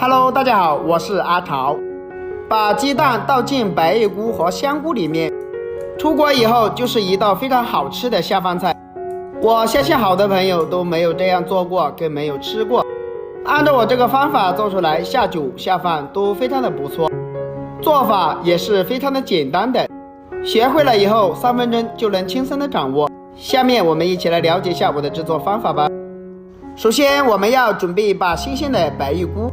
Hello， 大家好，我是阿桃。把鸡蛋倒进白玉菇和香菇里面，出锅以后就是一道非常好吃的下饭菜。我相信好多朋友都没有这样做过，更没有吃过。按照我这个方法做出来，下酒下饭都非常的不错，做法也是非常的简单的，学会了以后3分钟就能轻松的掌握。下面我们一起来了解一下我的制作方法吧。首先我们要准备一把新鲜的白玉菇，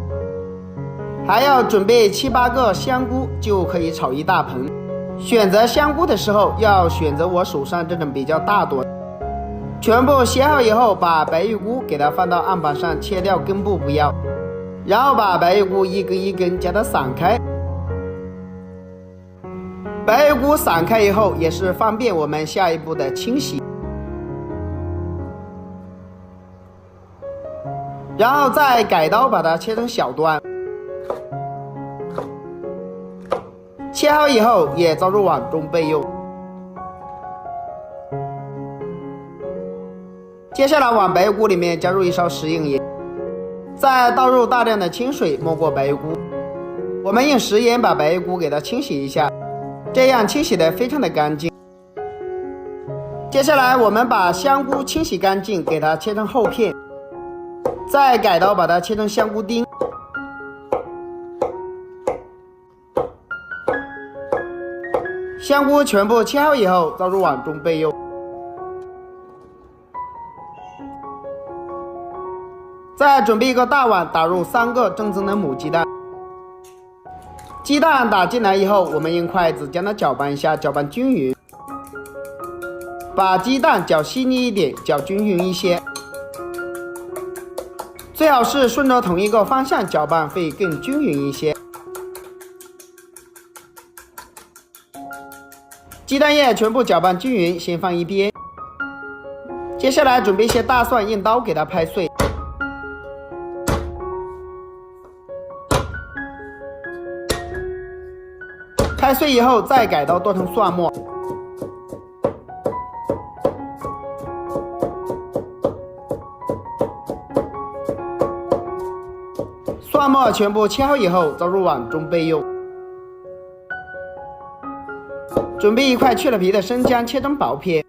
还要准备7、8个香菇，就可以炒一大盆。选择香菇的时候要选择我手上这种比较大朵。全部切好以后，把白玉菇给它放到案板上，切掉根部不要，然后把白玉菇一根一根将它散开。白玉菇散开以后，也是方便我们下一步的清洗。然后再改刀把它切成小段，切好以后也倒入碗中备用。接下来往白玉菇里面加入1勺食用盐，再倒入大量的清水没过白玉菇。我们用食盐把白玉菇给它清洗一下，这样清洗的非常的干净。接下来我们把香菇清洗干净，给它切成厚片，再改刀把它切成香菇丁。香菇全部切好以后倒入碗中备用。再准备一个大碗，打入3个正宗的母鸡蛋。鸡蛋打进来以后，我们用筷子将它搅拌一下，搅拌均匀。把鸡蛋搅细腻一点，搅均匀一些。最好是顺着同一个方向搅拌，会更均匀一些。鸡蛋液全部搅拌均匀，先放一边。接下来准备一些大蒜，用刀给它拍碎。拍碎以后再改刀剁成蒜末。蒜末全部切好以后倒入碗中备用。准备1块去了皮的生姜，切成薄片。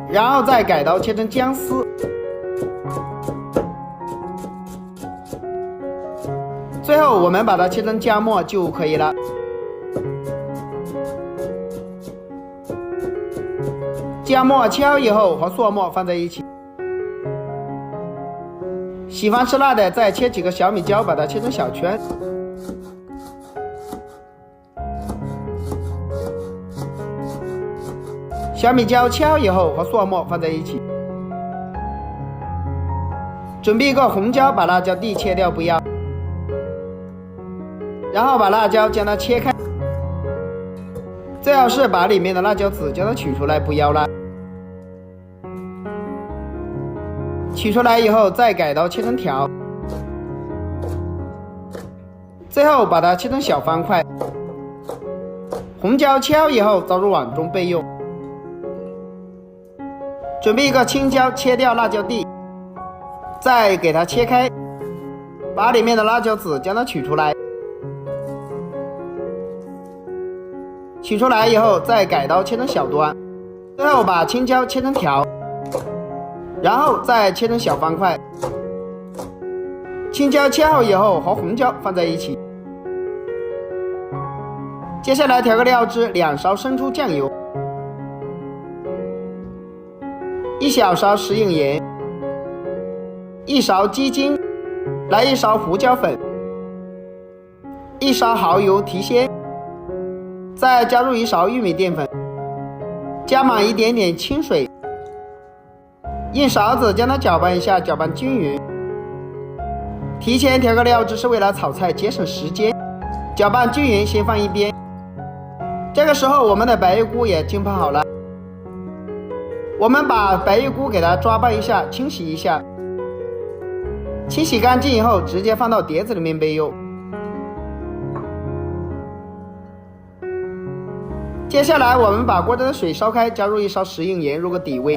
然后再改刀切成姜丝。最后我们把它切成姜末就可以了。姜末切好以后和蒜末放在一起。喜欢吃辣的再切几个小米椒，把它切成小圈。小米椒切好以后和蒜末放在一起。准备一个红椒，把辣椒蒂切掉不要。然后把辣椒将它切开，最好是把里面的辣椒籽将它取出来，不要了。取出来以后再改刀切成条，最后把它切成小方块。红椒切好以后倒入碗中备用。准备一个青椒，切掉辣椒蒂，再给它切开，把里面的辣椒籽将它取出来。取出来以后再改刀切成小段，最后把青椒切成条，然后再切成小方块。青椒切好以后和红椒放在一起。接下来调个料汁，2勺生抽酱油，1小勺食用盐，1勺鸡精，来1勺胡椒粉，1勺蚝油提鲜。再加入1勺玉米淀粉，加满一点点清水，用勺子将它搅拌一下，搅拌均匀。提前调个料汁是为了炒菜节省时间，搅拌均匀先放一边。这个时候我们的白玉菇也浸泡好了，我们把白玉菇给它抓拌一下，清洗一下。清洗干净以后直接放到碟子里面备用。接下来我们把锅中的水烧开，加入1勺食用盐入个底味，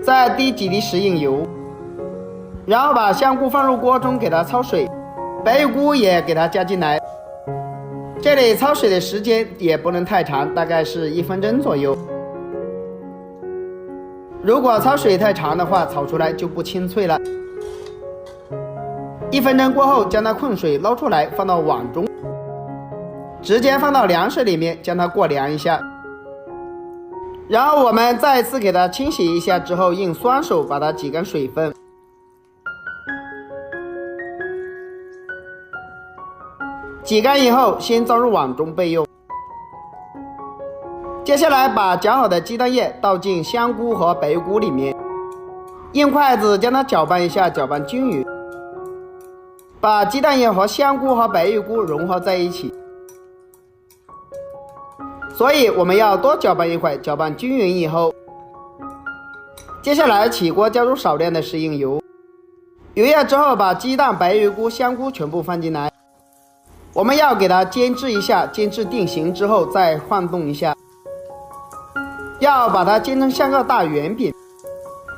再滴几滴食用油，然后把香菇放入锅中给它焯水，白玉菇也给它加进来。这里焯水的时间也不能太长，大概是1分钟左右。如果焯水太长的话，炒出来就不清脆了。1分钟过后，将它控水捞出来，放到碗中，直接放到凉水里面，将它过凉一下。然后我们再次给它清洗一下之后，用双手把它挤干水分。挤干以后，先装入碗中备用。接下来把搅好的鸡蛋液倒进香菇和白玉菇里面，用筷子将它搅拌一下，搅拌均匀，把鸡蛋液和香菇和白玉菇融合在一起。所以我们要多搅拌一会儿，搅拌均匀以后，接下来起锅加入少量的食用油，油热之后把鸡蛋、白玉菇、香菇全部放进来，我们要给它煎制一下，煎至定型之后再晃动一下，要把它煎成像个大圆饼，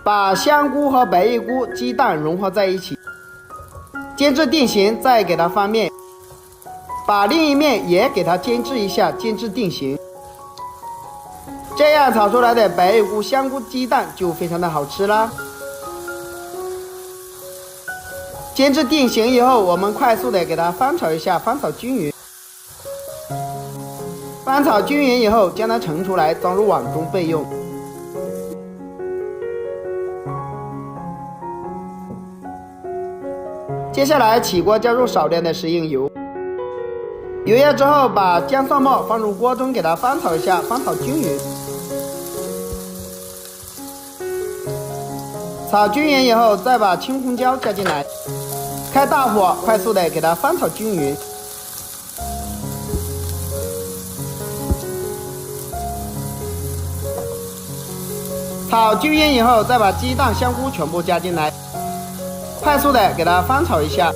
把香菇和白玉菇、鸡蛋融合在一起，煎至定型再给它翻面，把另一面也给它煎制一下，煎至定型。这样炒出来的白玉菇、香菇、鸡蛋就非常的好吃啦。煎至定型以后，我们快速的给它翻炒一下，翻炒均匀。翻炒均匀以后，将它盛出来，装入碗中备用。接下来起锅加入少量的食用油，油热之后把姜蒜末放入锅中，给它翻炒一下，翻炒均匀。炒均匀以后，再把青红椒加进来，开大火，快速的给它翻炒均匀。炒均匀以后，再把鸡蛋、香菇全部加进来，快速的给它翻炒一下。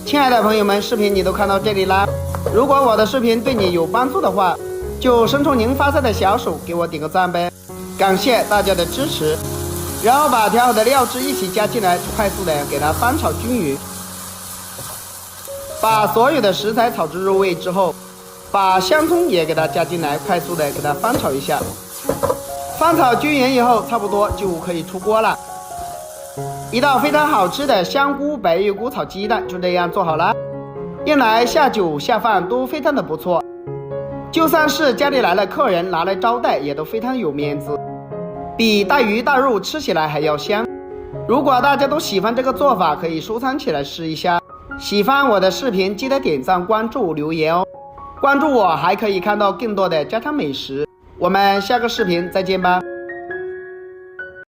亲爱的朋友们，视频你都看到这里啦，如果我的视频对你有帮助的话，就伸出您发财的小手给我点个赞呗，感谢大家的支持。然后把调好的料汁一起加进来，快速的给它翻炒均匀。把所有的食材炒至入味之后，把香葱也给它加进来，快速的给它翻炒一下。翻炒均匀以后，差不多就可以出锅了。一道非常好吃的香菇白玉菇炒鸡蛋就这样做好了，用来下酒下饭都非常的不错，就算是家里来了客人拿来招待也都非常有面子，比大鱼大肉吃起来还要香。如果大家都喜欢这个做法，可以收藏起来试一下。喜欢我的视频记得点赞、关注、留言哦。关注我还可以看到更多的家常美食。我们下个视频再见吧。